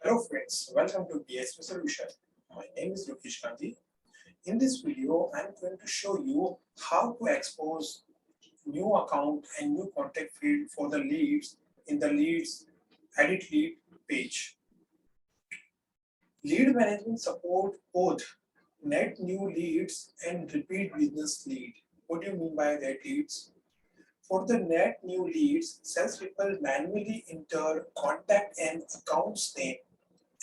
Hello friends, welcome to BISP Solution. My name is Lokesh Gandhi. In this video, I'm going to show you how to expose new account and new contact field for the leads in the leads edit lead page. Lead management support both net new leads and repeat business lead. What do you mean by that leads? For the net new leads, salespeople manually enter contact and accounts name.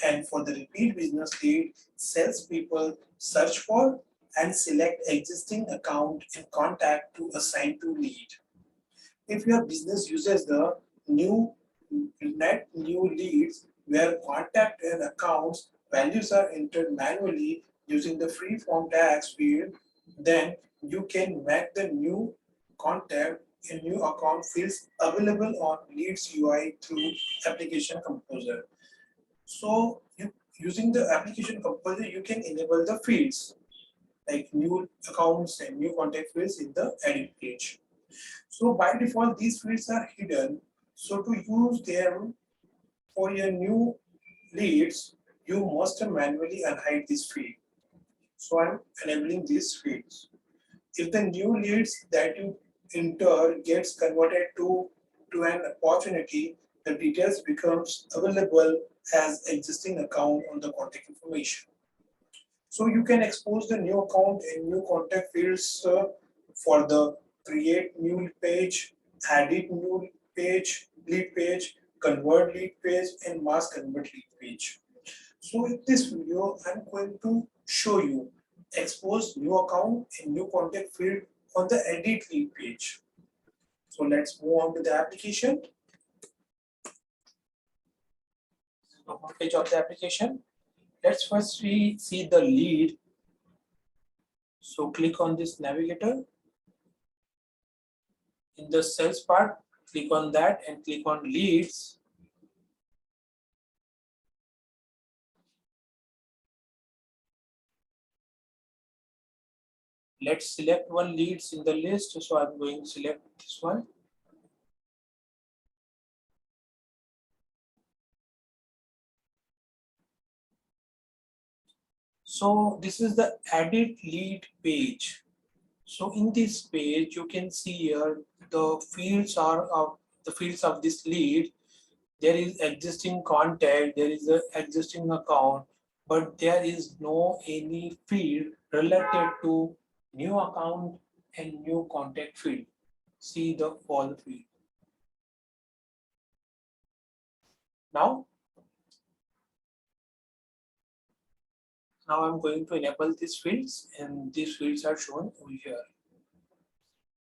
And for the repeat business lead, salespeople search for and select existing account and contact to assign to lead. If your business uses the new net new leads where contact and accounts values are entered manually using the free form tags field, then you can make the new contact and new account fields available on Leads UI through Application Composer. So using the application composer, you can enable the fields like new accounts and new contact fields in the edit page. So by default, these fields are hidden. So to use them for your new leads, you must manually unhide this field. So I'm enabling these fields. If the new leads that you enter gets converted to an opportunity, the details becomes available as existing account on the contact information. So you can expose the new account and new contact fields for the create new page, edit new page, lead page, convert lead page, and mass convert lead page. So in this video, I'm going to show you expose new account and new contact field on the edit lead page. So let's move on to the application. So homepage of the application. Let's first see the lead. So click on this navigator. In the sales part, click on that and click on leads. Let's select one leads in the list. So I'm going to select this one. So this is the edit lead page. So in this page, you can see here the fields are of the fields of this lead. There is existing contact, there is an existing account, but there is no any field related to new account and new contact field. See the all field. Now I'm going to enable these fields, and these fields are shown over here.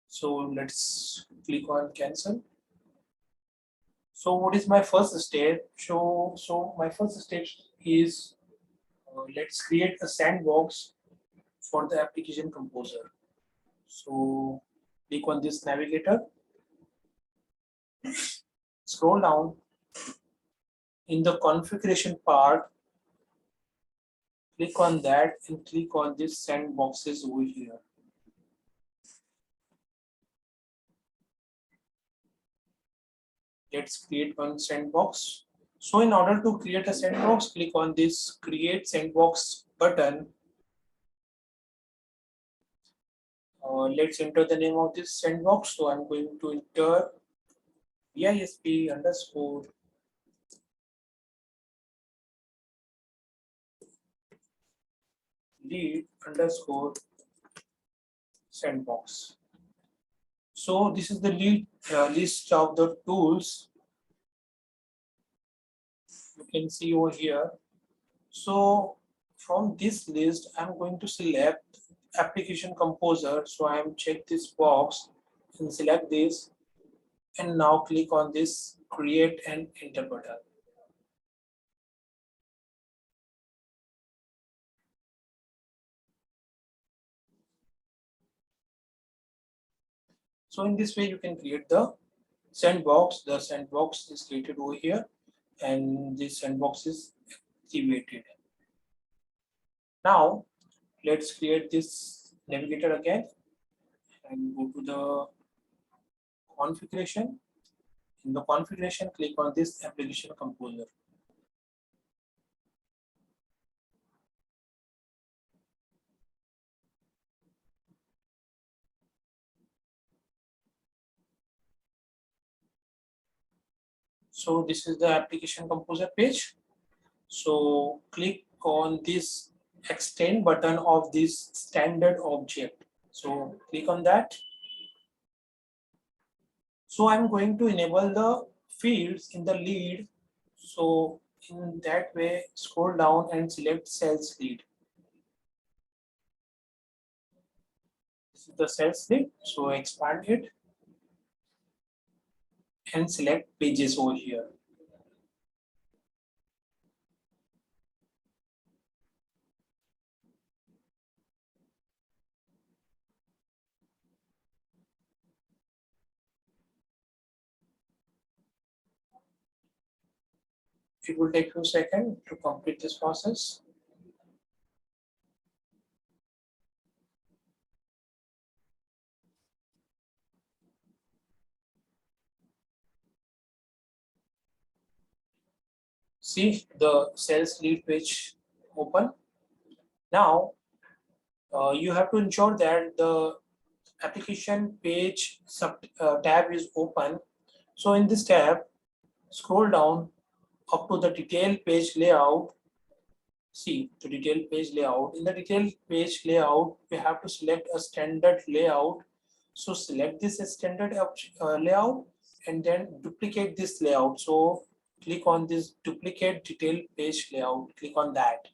So let's click on cancel. So what is my first step? So my first step is let's create a sandbox for the application composer. So click on this navigator, scroll down in the configuration part, click on that and click on this sandboxes over here. Let's create one sandbox. So in order to create a sandbox, click on this create sandbox button. Let's enter the name of this sandbox. So I'm going to enter BISP underscore lead underscore sandbox. So this is the lead list of the tools you can see over here. So from this list, I'm going to select application composer. So I am check this box and select this, and now click on this create and enter button. So in this way, you can create the sandbox. The sandbox is created over here, and this sandbox is activated. Now let's create this navigator again and go to the configuration. In the configuration, click on this application composer. So this is the application composer page. So click on this extend button of this standard object. So click on that. So I'm going to enable the fields in the lead. So in that way, scroll down and select sales lead. This is the sales lead. So expand it and select pages over here. It will take a second to complete this process. See the sales lead page open. Now you have to ensure that the application page tab is open. So in this tab, scroll down up to the detail page layout. See the detail page layout. In the detail page layout, we have to select a standard layout. So select this standard layout and then duplicate this layout. So click on this duplicate detail page layout. Click on that.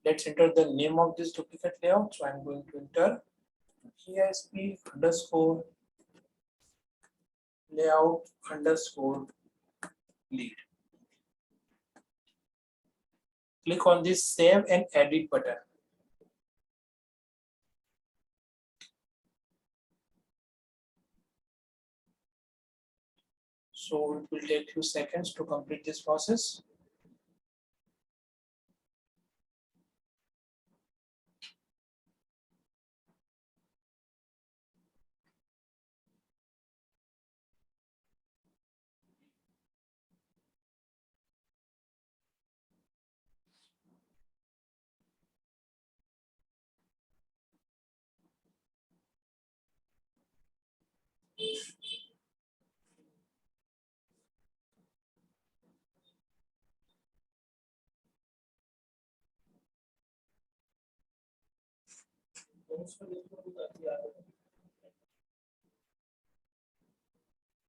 Let's enter the name of this duplicate layout. So I'm going to enter BISP underscore layout underscore lead. Click on this save and edit button. So it will take few seconds to complete this process.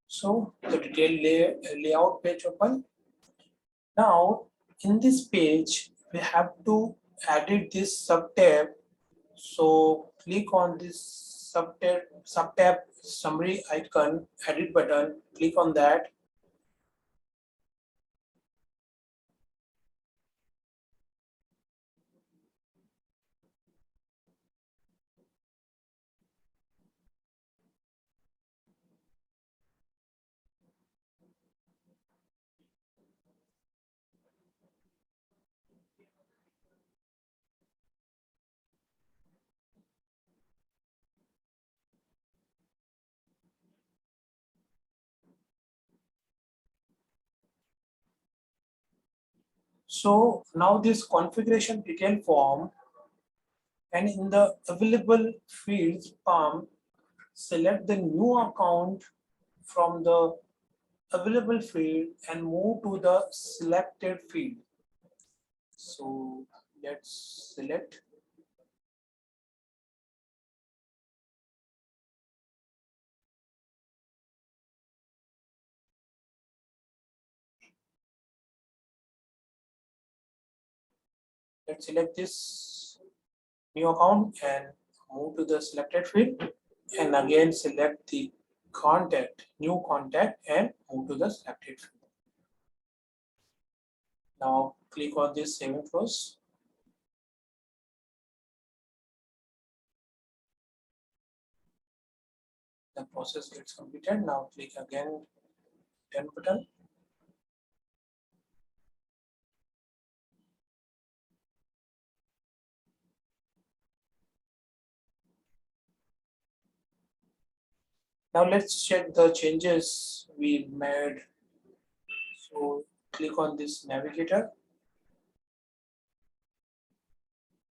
So the layout page open. Now in this page, we have to edit this sub-tab. So click on this sub-tab summary icon, edit button, click on that. So now this configuration detail form, and in the available fields palm, select the new account from the available field and move to the selected field. So let's select. Let's select this new account and move to the selected field, and again select the new contact and move to the selected field. Now click on this save and close. The process gets completed. Now click again done button. Now let's check the changes we made. So click on this navigator.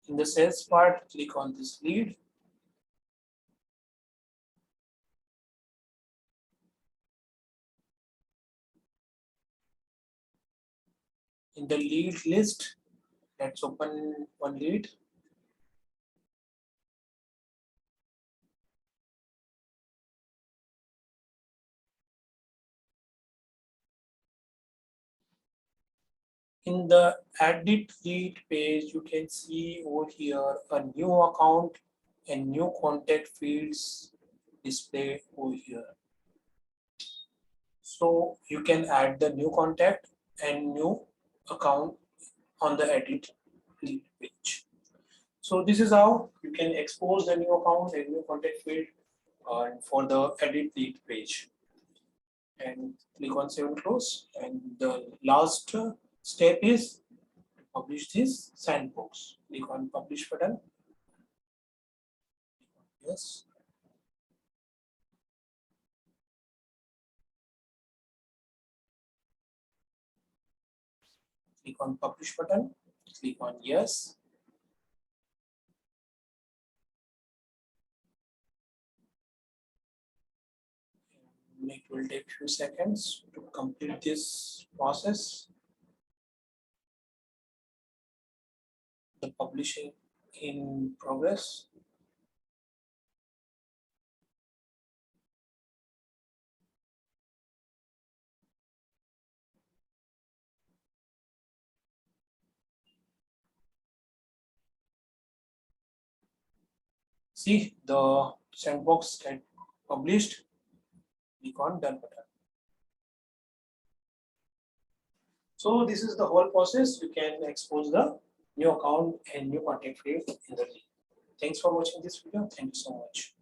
In the sales part, click on this lead. In the lead list, let's open one lead. In the edit lead page, you can see over here a new account and new contact fields display over here. So you can add the new contact and new account on the edit lead page. So this is how you can expose the new account and new contact field for the edit lead page. And click on save and close. And the last step is publish this sandbox. Click on publish button. Yes. Click on publish button. Click on yes. It will take few seconds to complete this process. The publishing in progress. See the sandbox get published. Click on done button. So this is the whole process. You can expose the new account and new contact field in the lead. Thanks for watching this video. Thank you so much.